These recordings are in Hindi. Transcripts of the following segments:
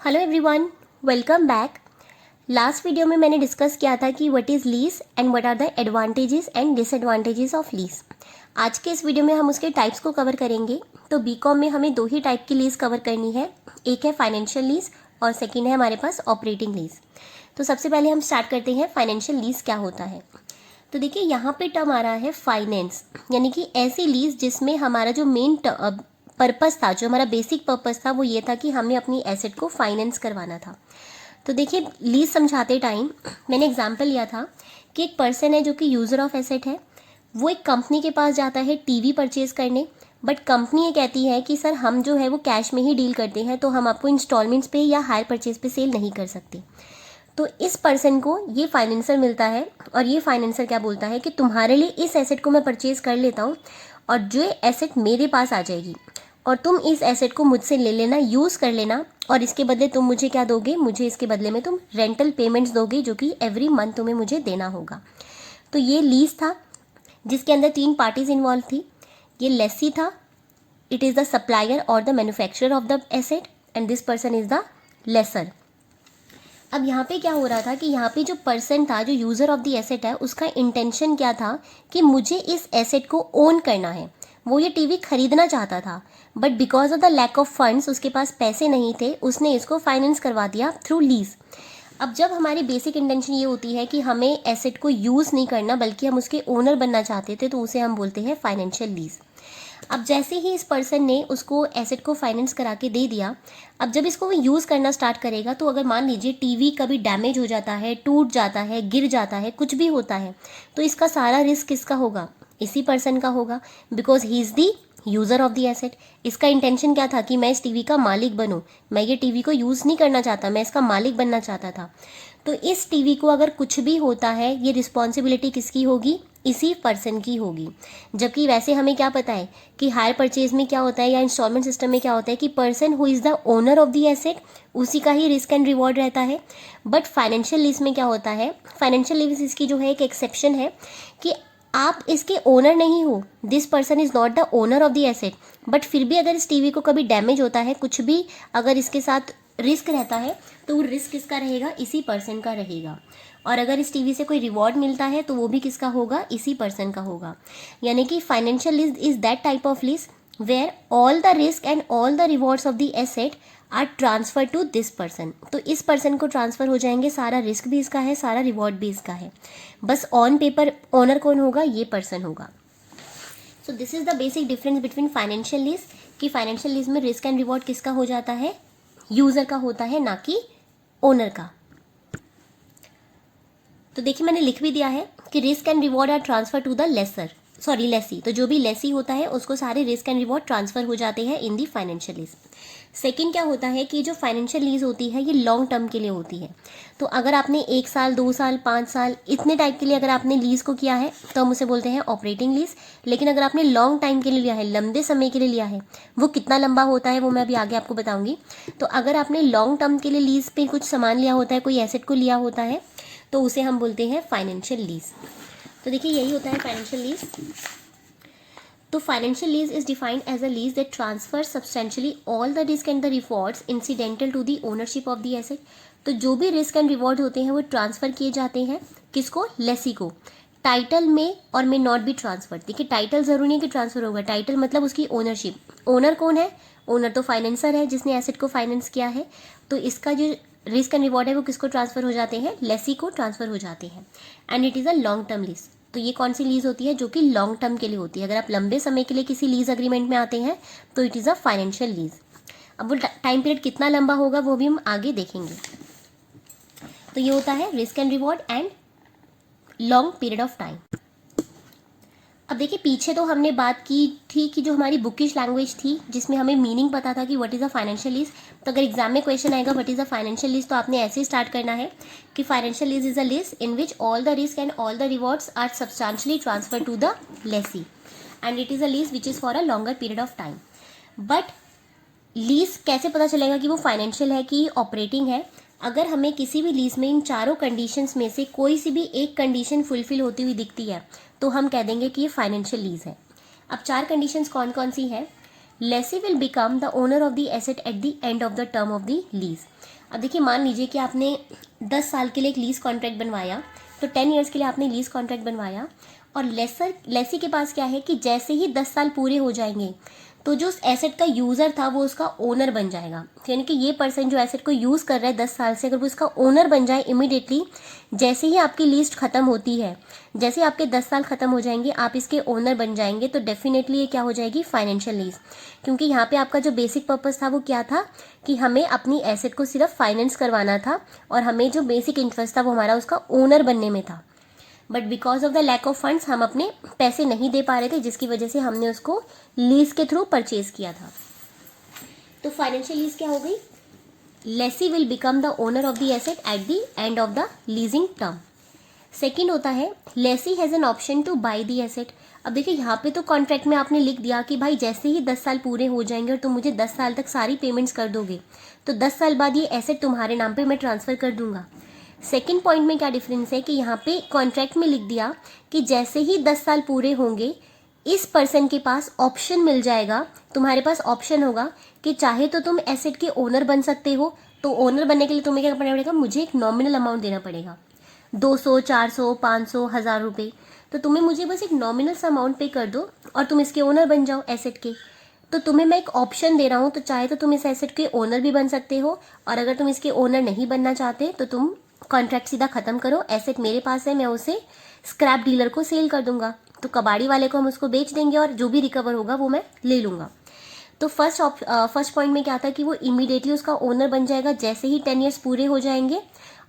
Hello everyone, welcome back. Last video में मैंने डिस्कस किया था कि what is lease and what are the advantages and disadvantages of lease. आज के इस वीडियो में हम उसके टाइप्स को कवर करेंगे। तो बीकॉम में हमें दो ही टाइप की लीज कवर करनी है, एक है फाइनेंशियल लीज और सेकेंड है हमारे पास ऑपरेटिंग लीज। तो सबसे पहले हम स्टार्ट करते हैं फाइनेंशियल लीज क्या होता है। तो देखिए यहाँ पे टर्म आ रहा है फाइनेंस, यानी कि ऐसी लीज जिसमें हमारा जो मेन पर्पस था, जो हमारा बेसिक पर्पस था वो ये था कि हमें अपनी एसेट को फाइनेंस करवाना था। तो देखिए लीज समझाते टाइम मैंने एग्जांपल लिया था कि एक पर्सन है जो कि यूज़र ऑफ एसेट है, वो एक कंपनी के पास जाता है टीवी परचेज करने, बट कंपनी ये कहती है कि सर हम जो है वो कैश में ही डील करते हैं, तो हम आपको इंस्टॉलमेंट्स पे या हायर परचेज पे सेल नहीं कर सकते। तो इस पर्सन को ये फाइनेंसर मिलता है और ये फाइनेंसर क्या बोलता है कि तुम्हारे लिए इस एसेट को मैं परचेज कर लेता हूँ और जो एसेट मेरे पास आ जाएगी और तुम इस एसेट को मुझसे ले लेना, यूज़ कर लेना, और इसके बदले तुम मुझे क्या दोगे, मुझे इसके बदले में तुम रेंटल पेमेंट्स दोगे जो कि एवरी मंथ तुम्हें मुझे देना होगा। तो ये लीज था जिसके अंदर तीन पार्टीज इन्वॉल्व थी। ये लेसी था, इट इज़ द सप्लायर और the manufacturer of the asset and this person is the lessor. अब यहाँ पे क्या हो रहा था कि यहाँ पे जो पर्सन था, जो यूज़र ऑफ द एसेट है, उसका इंटेंशन क्या था कि मुझे इस एसेट को ओन करना है। वो ये टीवी खरीदना चाहता था, but because of the lack of funds, उसके पास पैसे नहीं थे, उसने इसको फाइनेंस करवा दिया थ्रू लीज। अब जब हमारी बेसिक इंटेंशन ये होती है कि हमें एसेट को यूज़ नहीं करना बल्कि हम उसके ओनर बनना चाहते थे, तो उसे हम बोलते हैं फाइनेंशियल लीज। अब जैसे ही इस पर्सन ने उसको एसेट को फाइनेंस करा के दे दिया, अब जब इसको वो यूज़ करना स्टार्ट करेगा, तो अगर मान लीजिए टीवी कभी डैमेज हो जाता है, टूट जाता है, गिर जाता है, कुछ भी होता है, तो इसका सारा रिस्क किसका होगा, इसी पर्सन का होगा, because he is the user of the asset. इसका इंटेंशन क्या था कि मैं इस टीवी का मालिक बनूं, मैं ये टीवी को यूज़ नहीं करना चाहता, मैं इसका मालिक बनना चाहता था। तो इस टीवी को अगर कुछ भी होता है, ये रिस्पॉन्सिबिलिटी किसकी होगी, इसी पर्सन की होगी। जबकि वैसे हमें क्या पता है कि हायर परचेज में क्या होता है या इंस्टॉलमेंट सिस्टम में क्या होता है कि person who is the owner of the asset, उसी का ही रिस्क एंड रिवॉर्ड रहता है। बट फाइनेंशियल लीज में क्या होता है, फाइनेंशियल लीज इसकी जो है एक एक्सेप्शन है कि आप इसके ओनर नहीं हो, this person is not the owner of the asset, but फिर भी अगर इस टीवी को कभी डैमेज होता है, कुछ भी अगर इसके साथ रिस्क रहता है, तो वो रिस्क किसका रहेगा, इसी पर्सन का रहेगा। और अगर इस टीवी से कोई रिवॉर्ड मिलता है तो वो भी किसका होगा, इसी पर्सन का होगा। यानी कि financial lease is that type of lease where all the risk and all the rewards of the asset are transfer to this person. तो इस पर्सन को ट्रांसफर हो जाएंगे, सारा रिस्क भी इसका है, सारा रिवॉर्ड भी इसका है, बस ऑन पेपर ओनर कौन होगा, ये पर्सन होगा। So this is the basic difference between financial lease, कि फाइनेंशियल लीज में रिस्क एंड रिवॉर्ड किसका हो जाता है, यूजर का होता है, ना कि ओनर का। तो देखिए मैंने लिख भी दिया है कि risk and reward are transfer to the lessee. तो जो भी लेसी होता है उसको सारे रिस्क एंड रिवॉर्ड ट्रांसफर हो जाते हैं इन दी फाइनेंशियल लीज। सेकेंड क्या होता है कि जो फाइनेंशियल लीज होती है ये लॉन्ग टर्म के लिए होती है। तो अगर आपने 1 साल, 2 साल, 5 साल इतने टाइप के लिए अगर आपने लीज को किया है तो हम उसे बोलते हैं ऑपरेटिंग लीज। लेकिन अगर आपने लॉन्ग टाइम के लिए लिया है, लंबे समय के लिए लिया है, वो कितना लंबा होता है वो मैं अभी आगे आपको बताऊंगी। तो अगर आपने लॉन्ग टर्म के लिए लीज पे कुछ सामान लिया होता है, कोई एसेट को लिया होता है, तो उसे हम बोलते हैं फाइनेंशियल लीज। तो देखिए यही होता है फाइनेंशियल लीज। तो financial lease is defined as a lease that transfer substantially all the risk and the rewards incidental to the ownership of the asset. तो जो भी रिस्क एंड रिवॉर्ड होते हैं वो ट्रांसफर किए जाते हैं किसको, लेसी को। टाइटल में और में नॉट बी ट्रांसफर। देखिए टाइटल जरूरी नहीं कि ट्रांसफर होगा, टाइटल मतलब उसकी ओनरशिप। ओनर कौन है, ओनर तो फाइनेंसर है जिसने एसेट को फाइनेंस किया है। तो इसका जो रिस्क एंड रिवॉर्ड है वो किसको ट्रांसफर हो जाते हैं, लेसी को ट्रांसफर हो जाते हैं। And it is a long term lease. तो ये कौन सी लीज होती है, जो कि लॉन्ग टर्म के लिए होती है। अगर आप लंबे समय के लिए किसी लीज अग्रीमेंट में आते हैं तो it is a financial lease. अब वो टाइम पीरियड कितना लंबा होगा वो भी हम आगे देखेंगे। तो ये होता है risk and reward and long period of time. अब देखिए पीछे तो हमने बात की थी कि जो हमारी बुकिश लैंग्वेज थी जिसमें हमें मीनिंग पता था कि what is a financial lease. तो अगर एग्जाम में क्वेश्चन आएगा what is a financial lease, तो आपने ऐसे ही स्टार्ट करना है कि financial lease is a lease in which all the risk and all the rewards are substantially transfer to the lessee and it is a lease which is for a longer period of time. But lease कैसे पता चलेगा कि वो फाइनेंशियल है कि ऑपरेटिंग है, अगर हमें किसी भी लीज में इन चारों कंडीशंस में से कोई सी भी एक कंडीशन फुलफिल होती हुई दिखती है तो हम कह देंगे कि ये फाइनेंशियल लीज है। अब 4 कंडीशंस कौन कौन सी हैं lessee will become the owner of the asset at the end of the term of the lease. अब देखिए, मान लीजिए कि आपने 10 साल के लिए एक लीज कॉन्ट्रैक्ट बनवाया, तो 10 ईयर्स के लिए आपने लीज कॉन्ट्रैक्ट बनवाया, और लेसी के पास क्या है कि जैसे ही 10 साल पूरे हो जाएंगे तो जो उस एसेट का यूज़र था वो उसका ओनर बन जाएगा। यानी कि ये पर्सन जो एसेट को यूज़ कर रहा है 10 साल से, अगर वो इसका ओनर बन जाए इमीडिएटली, जैसे ही आपकी लीज खत्म होती है, जैसे आपके 10 साल खत्म हो जाएंगे, आप इसके ओनर बन जाएंगे, तो डेफिनेटली ये क्या हो जाएगी, फाइनेंशियल लीज। क्योंकि यहाँ पे आपका जो बेसिक पर्पस था वो क्या था कि हमें अपनी एसेट को सिर्फ फाइनेंस करवाना था, और हमें जो बेसिक इंटरेस्ट था वो हमारा उसका ओनर बनने में था। But because of the lack of funds हम अपने पैसे नहीं दे पा रहे थे, जिसकी वजह से हमने उसको लीज के थ्रू परचेज किया था। तो फाइनेंशियल लीज क्या हो गई, lessee will become the owner of the asset at the end of the leasing term. Second होता है lessee has an option to buy the asset. अब देखिए, यहाँ पे तो कॉन्ट्रैक्ट में आपने लिख दिया कि भाई जैसे ही 10 साल पूरे हो जाएंगे और तुम मुझे 10 साल तक सारी पेमेंट्स कर दोगे, तो 10 साल बाद ये एसेट तुम्हारे नाम पे मैं ट्रांसफ़र कर दूंगा। सेकेंड पॉइंट में क्या डिफरेंस है कि यहाँ पे कॉन्ट्रैक्ट में लिख दिया कि जैसे ही 10 साल पूरे होंगे इस पर्सन के पास ऑप्शन मिल जाएगा, तुम्हारे पास ऑप्शन होगा कि चाहे तो तुम एसेट के ओनर बन सकते हो। तो ओनर बनने के लिए तुम्हें क्या करना पड़ेगा, मुझे एक नॉमिनल अमाउंट देना पड़ेगा, 200, 400, 500, 1000 रुपये। तो तुम्हें मुझे बस एक नॉमिनल सा अमाउंट पे कर दो और तुम इसके ओनर बन जाओ एसेट के। तो तुम्हें मैं एक ऑप्शन दे रहा हूँ, तो चाहे तो तुम इस एसेट के ओनर भी बन सकते हो, और अगर तुम इसके ओनर नहीं बनना चाहते तो तुम कॉन्ट्रैक्ट सीधा खत्म करो, एसेट मेरे पास है, मैं उसे स्क्रैप डीलर को सेल कर दूंगा, तो कबाड़ी वाले को हम उसको बेच देंगे और जो भी रिकवर होगा वो मैं ले लूँगा। तो फर्स्ट पॉइंट में क्या था कि वो इमीडिएटली उसका ओनर बन जाएगा जैसे ही 10 ईयर्स पूरे हो जाएंगे,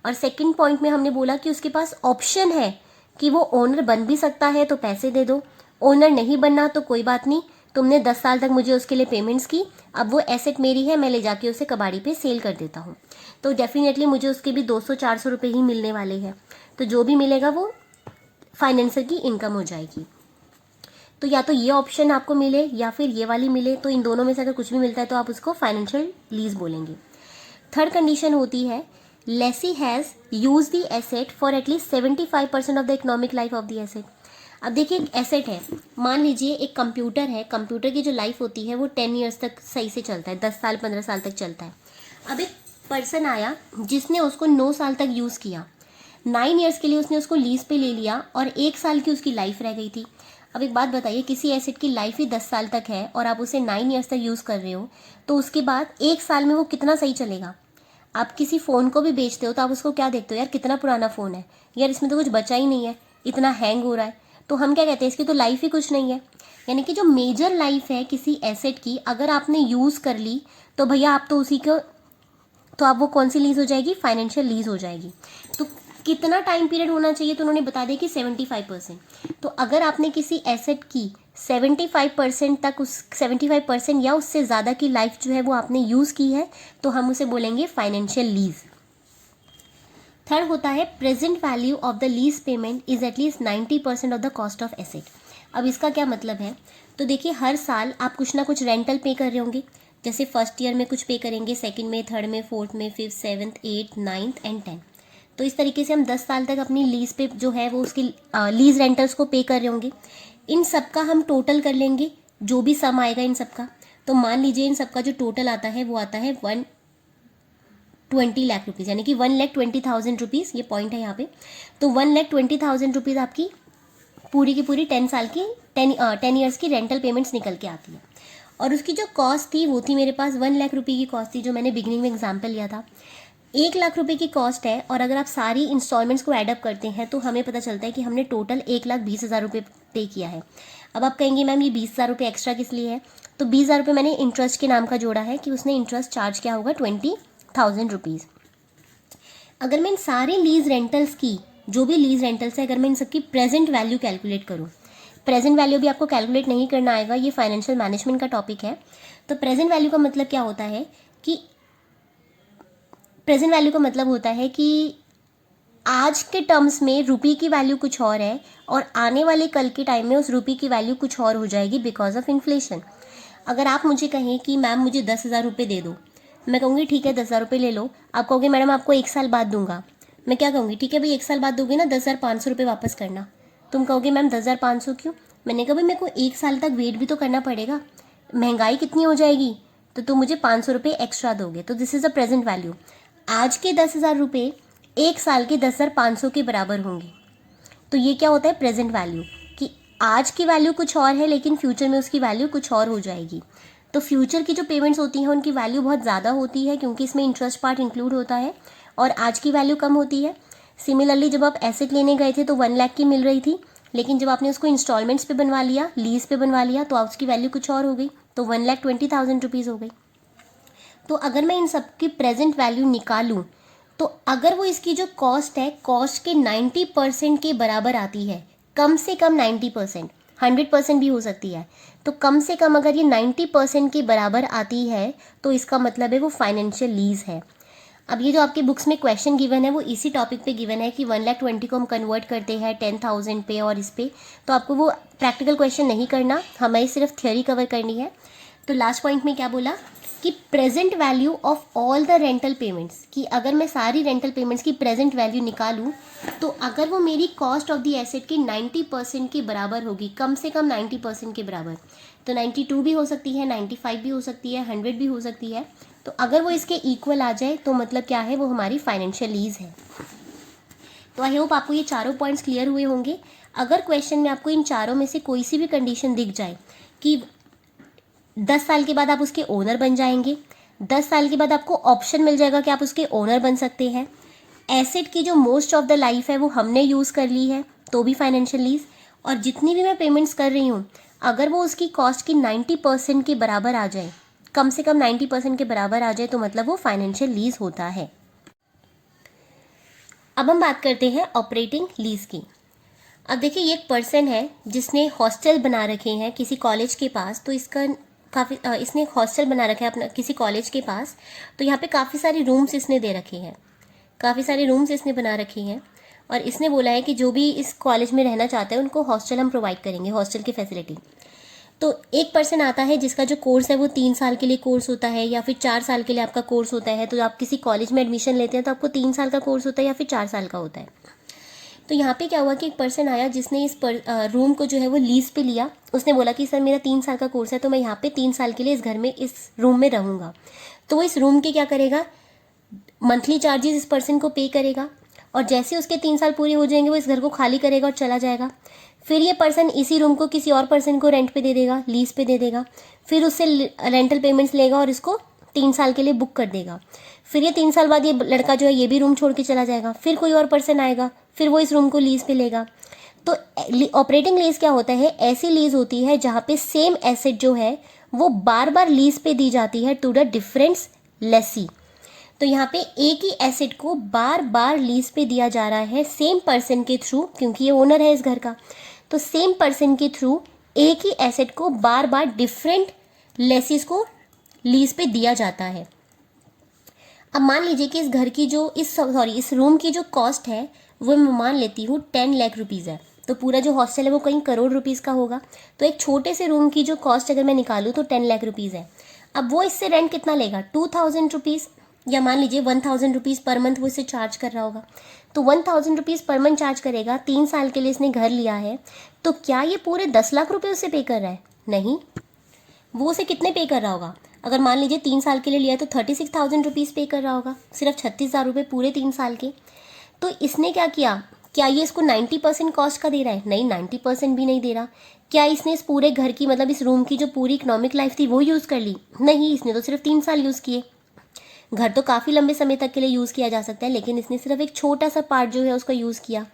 और सेकंड पॉइंट में हमने बोला कि उसके पास ऑप्शन है कि वो ओनर बन भी सकता है, तो पैसे दे दो, ओनर नहीं बनना तो कोई बात नहीं, तुमने 10 साल तक मुझे उसके लिए पेमेंट्स की, अब वो एसेट मेरी है, मैं ले जाके उसे कबाड़ी पे सेल कर देता हूँ, तो डेफिनेटली मुझे उसके भी 200-400 रुपये ही मिलने वाले हैं। तो जो भी मिलेगा वो फाइनेंसर की इनकम हो जाएगी। तो या तो ये ऑप्शन आपको मिले या फिर ये वाली मिले, तो इन दोनों में से अगर कुछ भी मिलता है तो आप उसको फाइनेंशियल लीज बोलेंगे। थर्ड कंडीशन होती है lessee has use the asset for at least 75% of the economic life of the asset. अब देखिए, एक एसेट है, मान लीजिए एक कंप्यूटर है, कंप्यूटर की जो लाइफ होती है वो 10 ईयर्स तक सही से चलता है, 10 साल 15 साल तक चलता है। अब एक पर्सन आया जिसने उसको 9 साल तक यूज़ किया, 9 ईयर्स के लिए उसने उसको लीज पे ले लिया और 1 साल की उसकी लाइफ रह गई थी। अब एक बात बताइए, किसी एसेट की लाइफ ही 10 साल तक है और आप उसे 9 ईयर्स तक यूज़ कर रहे हो, तो उसके बाद 1 साल में वो कितना सही चलेगा। आप किसी फ़ोन को भी बेचते हो तो आप उसको क्या देखते हो, यार कितना पुराना फ़ोन है, यार इसमें तो कुछ बचा ही नहीं है, इतना हैंग हो रहा है, तो हम क्या कहते हैं, इसकी तो लाइफ ही कुछ नहीं है। यानी कि जो मेजर लाइफ है किसी एसेट की, अगर आपने यूज़ कर ली तो भैया आप तो उसी को, तो आप वो कौन सी लीज हो जाएगी, फाइनेंशियल लीज हो जाएगी। तो कितना टाइम पीरियड होना चाहिए, तो उन्होंने बता दिया कि 75%। तो अगर आपने किसी एसेट की 75% तक, उस 75% या उससे ज़्यादा की लाइफ जो है वो आपने यूज़ की है, तो हम उसे बोलेंगे फाइनेंशियल लीज। थर्ड होता है present value of the lease payment is at least 90% of the cost of asset. अब इसका क्या मतलब है, तो देखिए हर साल आप कुछ ना कुछ रेंटल पे कर रहे होंगे, जैसे फर्स्ट ईयर में कुछ पे करेंगे, सेकंड में, थर्ड में, फोर्थ में, fifth, seventh, eighth, ninth and 10th। तो इस तरीके से हम 10 साल तक अपनी लीज पे जो है वो उसकी लीज रेंटल्स को पे कर रहे होंगे। इन सब का हम टोटल कर लेंगे, जो भी सम आएगा इन सब का, तो मान लीजिए इन सब का जो टोटल आता है वो आता है 120 लाख रुपीज़, यानी कि 1,20,000 रुपीज़, ये पॉइंट है यहाँ पे। तो 1,20,000 रुपीज़ आपकी पूरी की पूरी 10 साल की 10 ईयर्स की रेंटल पेमेंट्स निकल के आती है। और उसकी जो कॉस्ट थी वो थी मेरे पास 1 लाख रुपये की कॉस्ट थी, जो मैंने बिगिनिंग में एग्जाम्पल लिया था। 1 लाख रुपये की कॉस्ट है, और अगर आप सारी इंस्टॉलमेंट्स को एडअप करते हैं तो हमें पता चलता है कि हमने टोटल 1,20,000 रुपये पे किया है। अब आप कहेंगे मैम ये 20,000 रुपये एक्स्ट्रा किस लिए है, तो 20,000 रुपये मैंने इंटरेस्ट के नाम का जोड़ा है कि उसने इंटरेस्ट चार्ज किया होगा 20,000 रुपीज़। अगर मैं इन सारे लीज रेंटल्स की, जो भी लीज रेंटल्स है, अगर मैं इन सबकी प्रेजेंट वैल्यू कैलकुलेट करूँ, प्रेजेंट वैल्यू भी आपको कैलकुलेट नहीं करना आएगा, ये फाइनेंशियल मैनेजमेंट का टॉपिक है। तो प्रेजेंट वैल्यू का मतलब क्या होता है कि प्रेजेंट वैल्यू का मतलब होता है कि आज के टर्म्स में रुपये की वैल्यू कुछ और है और आने वाले कल के टाइम में उस रुपये की वैल्यू कुछ और हो जाएगी बिकॉज ऑफ इन्फ्लेशन। अगर आप मुझे कहें कि मैम मुझे 10,000 रुपये दे दो, मैं कहूँगी ठीक है 10,000 रुपये ले लो। आप कहोगे मैडम आपको 1 साल बाद दूंगा, मैं क्या कहूँगी, ठीक है भाई 1 साल बाद दोगे ना, 10,500 रुपये वापस करना। तुम कहोगे मैम 10,500 क्यों, मैंने कहा भाई मेरे को 1 साल तक वेट भी तो करना पड़ेगा, महंगाई कितनी हो जाएगी तो तुम मुझे 500 रुपये एक्स्ट्रा दोगे। तो this is the present value. आज के 10,000 रुपये एक साल के 10,500 के बराबर होंगे। तो ये क्या होता है प्रेजेंट वैल्यू, कि आज की वैल्यू कुछ और है लेकिन फ्यूचर में उसकी वैल्यू कुछ और हो जाएगी। तो फ्यूचर की जो पेमेंट्स होती हैं उनकी वैल्यू बहुत ज़्यादा होती है क्योंकि इसमें इंटरेस्ट पार्ट इंक्लूड होता है और आज की वैल्यू कम होती है। सिमिलरली जब आप एसेट लेने गए थे तो 1 लाख की मिल रही थी, लेकिन जब आपने उसको इंस्टॉलमेंट्स पे बनवा लिया, लीज पे बनवा लिया, तो उसकी वैल्यू कुछ और हो गई, तो 1,20,000 रुपीज़ हो गई। तो अगर मैं इन सब की प्रेजेंट वैल्यू निकालूं तो अगर वो इसकी जो कॉस्ट है, कॉस्ट के 90% के बराबर आती है, कम से कम 90%, 100% भी हो सकती है, तो कम से कम अगर ये 90% के बराबर आती है तो इसका मतलब है वो फाइनेंशियल लीज है। अब ये जो आपके बुक्स में क्वेश्चन गिवन है वो इसी टॉपिक पे गिवन है कि 1,20,000 को हम कन्वर्ट करते हैं 10,000 पे और इस पे, तो आपको वो प्रैक्टिकल क्वेश्चन नहीं करना, हमें सिर्फ थ्योरी कवर करनी है। तो लास्ट पॉइंट में क्या बोला कि present value of all the rental payments, कि अगर मैं सारी रेंटल पेमेंट्स की प्रेजेंट वैल्यू निकालूं तो अगर वो मेरी कॉस्ट ऑफ द एसेट के 90% के बराबर होगी, कम से कम 90% के बराबर, तो 92 भी हो सकती है, 95 भी हो सकती है, 100 भी हो सकती है, तो अगर वो इसके इक्वल आ जाए तो मतलब क्या है, वो हमारी फाइनेंशियल लीज है। तो आई होप आपको ये चारों पॉइंट्स क्लियर हुए होंगे। अगर क्वेश्चन में आपको इन चारों में से कोई सी भी कंडीशन दिख जाए कि 10 साल के बाद आप उसके ओनर बन जाएंगे, 10 साल के बाद आपको ऑप्शन मिल जाएगा कि आप उसके ओनर बन सकते हैं, एसेट की जो मोस्ट ऑफ द लाइफ है वो हमने यूज़ कर ली है तो भी फाइनेंशियल लीज, और जितनी भी मैं पेमेंट्स कर रही हूँ अगर वो उसकी कॉस्ट की 90% के बराबर आ जाए, कम से कम 90% के बराबर आ जाए, तो मतलब वो फाइनेंशियल लीज होता है। अब हम बात करते हैं ऑपरेटिंग लीज की। अब देखिए ये एक पर्सन है जिसने हॉस्टल बना रखे हैं किसी कॉलेज के पास, तो इसका इसने एक हॉस्टल बना रखा है अपना किसी कॉलेज के पास, तो यहाँ पे काफ़ी सारे रूम्स इसने दे रखे हैं, काफ़ी सारे रूम्स इसने बना रखे हैं, और इसने बोला है कि जो भी इस कॉलेज में रहना चाहते हैं उनको हॉस्टल हम प्रोवाइड करेंगे, हॉस्टल की फैसिलिटी। तो एक पर्सन आता है जिसका जो कोर्स है वो 3 साल के लिए कोर्स होता है या फिर 4 साल के लिए आपका कोर्स होता है, तो आप किसी कॉलेज में एडमिशन लेते हैं तो आपको 3 साल का कोर्स होता है या फिर 4 साल का होता है। तो यहाँ पे क्या हुआ कि एक पर्सन आया जिसने इस रूम को जो है वो लीज पे लिया, उसने बोला कि सर मेरा 3 साल का कोर्स है तो मैं यहाँ पे 3 साल के लिए इस घर में, इस रूम में रहूँगा। तो वो इस रूम के क्या करेगा, मंथली चार्जेस इस पर्सन को पे करेगा, और जैसे उसके 3 साल पूरे हो जाएंगे वो इस घर को खाली करेगा और चला जाएगा। फिर ये पर्सन इसी रूम को किसी और पर्सन को रेंट पे दे देगा, लीज पे दे देगा, फिर उससे रेंटल पेमेंट्स लेगा और इसको 3 साल के लिए बुक कर देगा। फिर ये 3 साल बाद ये लड़का जो है ये भी रूम छोड़ के चला जाएगा, फिर कोई और पर्सन आएगा, फिर वो इस रूम को लीज पे लेगा। तो ऑपरेटिंग लीज क्या होता है, ऐसी लीज होती है जहाँ पे सेम एसेट जो है वो बार बार लीज पे दी जाती है टू द डिफरेंट लेसी। तो यहाँ पे एक ही एसेट को बार बार लीज पे दिया जा रहा है सेम पर्सन के थ्रू, क्योंकि ये ओनर है इस घर का, तो सेम पर्सन के थ्रू एक ही एसेट को बार बार डिफरेंट लेसीज को लीज पे दिया जाता है। अब मान लीजिए कि इस घर की जो इस रूम की जो कॉस्ट है वो मैं मान लेती हूँ 10 लाख रुपीज़ है, तो पूरा जो हॉस्टल है वो कहीं करोड़ रुपीज़ का होगा, तो एक छोटे से रूम की जो कॉस्ट अगर मैं निकालूँ तो 10 लाख रुपीज़ है। अब वो इससे रेंट कितना लेगा, 2,000 रुपीज़, या मान लीजिए 1,000 रुपीज़ पर मंथ वो इसे चार्ज कर रहा होगा। तो 1,000 रुपीज़ पर मंथ चार्ज करेगा, 3 साल के लिए इसने घर लिया है, तो क्या ये पूरे 10 लाख रुपये उससे पे कर रहा है? नहीं, वो उसे कितने पे कर रहा होगा, अगर मान लीजिए 3 साल के लिए लिया है तो 36,000 रुपीज़ पे कर रहा होगा, सिर्फ 36,000 रुपये पूरे 3 साल के। तो इसने क्या किया, क्या ये इसको 90% कॉस्ट का दे रहा है? नहीं, 90% भी नहीं दे रहा। क्या इसने इस पूरे घर की, मतलब इस रूम की जो पूरी इकोनॉमिक लाइफ थी वो यूज़ कर ली? नहीं, इसने तो सिर्फ 3 साल यूज़ किए। घर तो काफ़ी लंबे समय तक के लिए यूज़ किया जा सकता है, लेकिन इसने सिर्फ एक छोटा सा पार्ट जो है उसका यूज़ किया।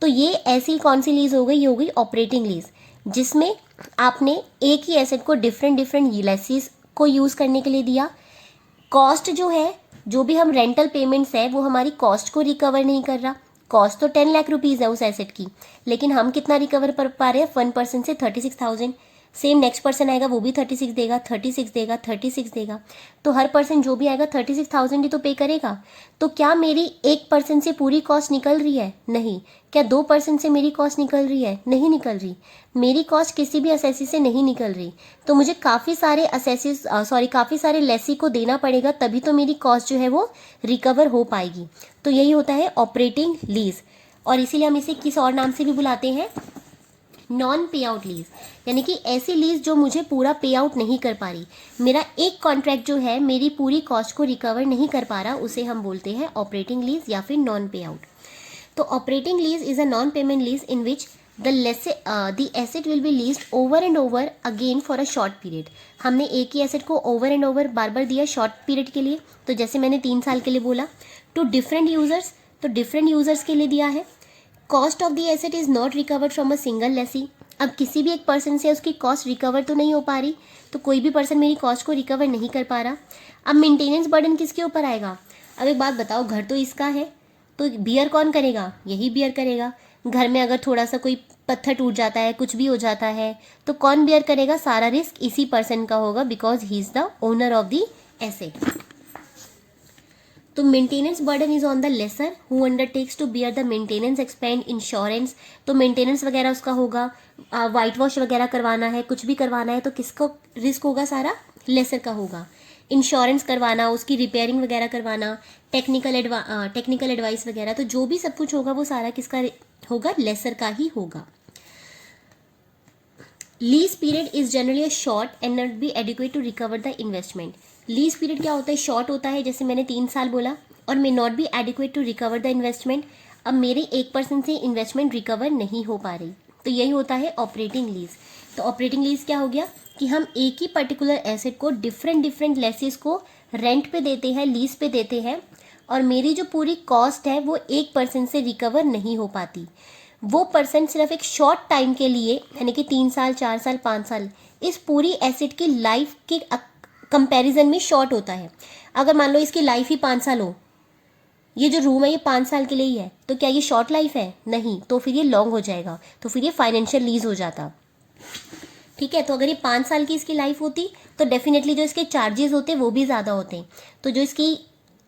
तो ये ऐसी कौन सी लीज हो गई, ये हो गई ऑपरेटिंग लीज, जिसमें आपने एक ही एसेट को डिफरेंट लेसीज को यूज़ करने के लिए दिया। कॉस्ट जो है, जो भी हम रेंटल पेमेंट्स है वो हमारी कॉस्ट को रिकवर नहीं कर रहा। कॉस्ट तो 10 लाख रुपीज़ है उस एसेट की, लेकिन हम कितना रिकवर कर पा रहे हैं, 1% से 36,000। सेम नेक्स्ट पर्सन आएगा वो भी 36 देगा, 36 देगा, 36 देगा, तो हर पर्सन जो भी आएगा 36,000 ही तो पे करेगा। तो क्या मेरी 1% से पूरी कॉस्ट निकल रही है? नहीं। क्या 2% से मेरी कॉस्ट निकल रही है? नहीं निकल रही। मेरी कॉस्ट किसी भी असेसी से नहीं निकल रही, तो मुझे काफ़ी सारे लेसी को देना पड़ेगा, तभी तो मेरी कॉस्ट जो है वो रिकवर हो पाएगी। तो यही होता है ऑपरेटिंग लीज, और इसीलिए हम इसे किस और नाम से भी बुलाते हैं, नॉन पे आउट लीज, यानी कि ऐसी लीज जो मुझे पूरा पे आउट नहीं कर पा रही, मेरा एक कॉन्ट्रैक्ट जो है मेरी पूरी कॉस्ट को रिकवर नहीं कर पा रहा, उसे हम बोलते हैं ऑपरेटिंग लीज या फिर नॉन पे आउट। तो operating lease is a non payment lease in which the asset will be leased over and over again for a short period। हमने एक ही एसेट को ओवर एंड ओवर बार बार दिया शॉर्ट पीरियड के लिए, तो जैसे मैंने 3 साल के लिए बोला, टू डिफरेंट यूजर्स, तो डिफरेंट यूजर्स के लिए दिया है। Cost of the asset is not recovered from a single lessee. अब किसी भी एक पर्सन से उसकी कॉस्ट रिकवर तो नहीं हो पा रही, तो कोई भी पर्सन मेरी कॉस्ट को रिकवर नहीं कर पा रहा। अब मेंटेनेंस बर्डन किसके ऊपर आएगा? अब एक बात बताओ, घर तो इसका है, तो बियर कौन करेगा? यही बियर करेगा। घर में अगर थोड़ा सा कोई पत्थर टूट जाता है, कुछ भी हो जाता है, तो कौन बियर करेगा? सारा रिस्क इसी पर्सन का होगा, because he is the owner of the asset. तो maintenance burden is on the lessor who undertakes to bear the maintenance expend insurance. तो मेंटेनेंस वगैरह उसका होगा, वाइट वॉश वगैरह करवाना है, कुछ भी करवाना है, तो किसको रिस्क होगा? सारा लेसर का होगा। इंश्योरेंस करवाना, उसकी रिपेयरिंग वगैरह करवाना, टेक्निकल एडवाइस वगैरह, तो जो भी सब कुछ होगा वो सारा किसका होगा? लेसर का ही होगा। Lease period is generally a short and not be adequate to recover the investment. Lease period क्या होता है? शॉर्ट होता है, जैसे मैंने 3 साल बोला, और may not be adequate to recover the investment. अब मेरे 1% से इन्वेस्टमेंट रिकवर नहीं हो पा रही, तो यही होता है ऑपरेटिंग लीज। तो ऑपरेटिंग लीज क्या हो गया कि हम एक ही पर्टिकुलर एसेट को डिफरेंट लेसेस को रेंट पे देते हैं, लीज पे देते हैं, और मेरी जो पूरी कॉस्ट है वो 1% से रिकवर नहीं हो पाती। वो पर्सन सिर्फ एक शॉर्ट टाइम के लिए, यानी कि 3 साल, 4 साल, 5 साल, इस पूरी एसेट की लाइफ के कंपैरिजन में शॉर्ट होता है। अगर मान लो इसकी लाइफ ही 5 साल हो, ये जो रूम है ये 5 साल के लिए ही है, तो क्या ये शॉर्ट लाइफ है? नहीं, तो फिर ये लॉन्ग हो जाएगा, तो फिर ये फाइनेंशियल लीज हो जाता। ठीक है, तो अगर ये 5 साल की इसकी लाइफ होती तो डेफिनेटली जो इसके चार्जेस होते वो भी ज़्यादा होते। तो जो इसकी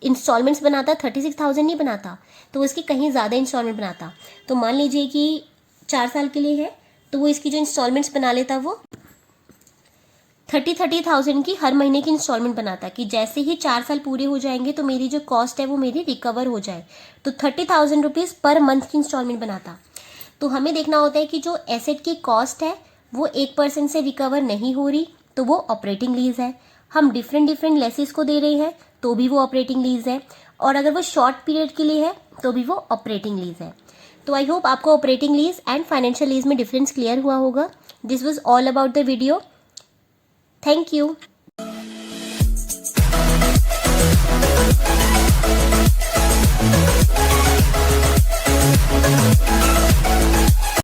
इंस्टॉलमेंट्स बनाता 36,000 नहीं बनाता, तो वो इसकी कहीं ज़्यादा इंस्टॉलमेंट बनाता। तो मान लीजिए कि 4 साल के लिए है, तो वो इसकी जो इंस्टॉलमेंट्स बना लेता वो 30,000 की हर महीने की इंस्टॉलमेंट बनाता, कि जैसे ही 4 साल पूरे हो जाएंगे तो मेरी जो कॉस्ट है वो मेरी रिकवर हो जाए, तो 30,000 रुपीज़ पर मंथ की इंस्टॉलमेंट बनाता। तो हमें देखना होता है कि जो एसेट की कॉस्ट है वो 1% से रिकवर नहीं हो रही, तो वो ऑपरेटिंग लीज है। हम डिफरेंट लेसेस को दे रहे हैं, तो भी वो ऑपरेटिंग लीज है, और अगर वो शॉर्ट पीरियड के लिए है तो भी वो ऑपरेटिंग लीज है। तो आई होप आपको operating lease and financial lease में डिफरेंस क्लियर हुआ होगा। This was all about the video. Thank you.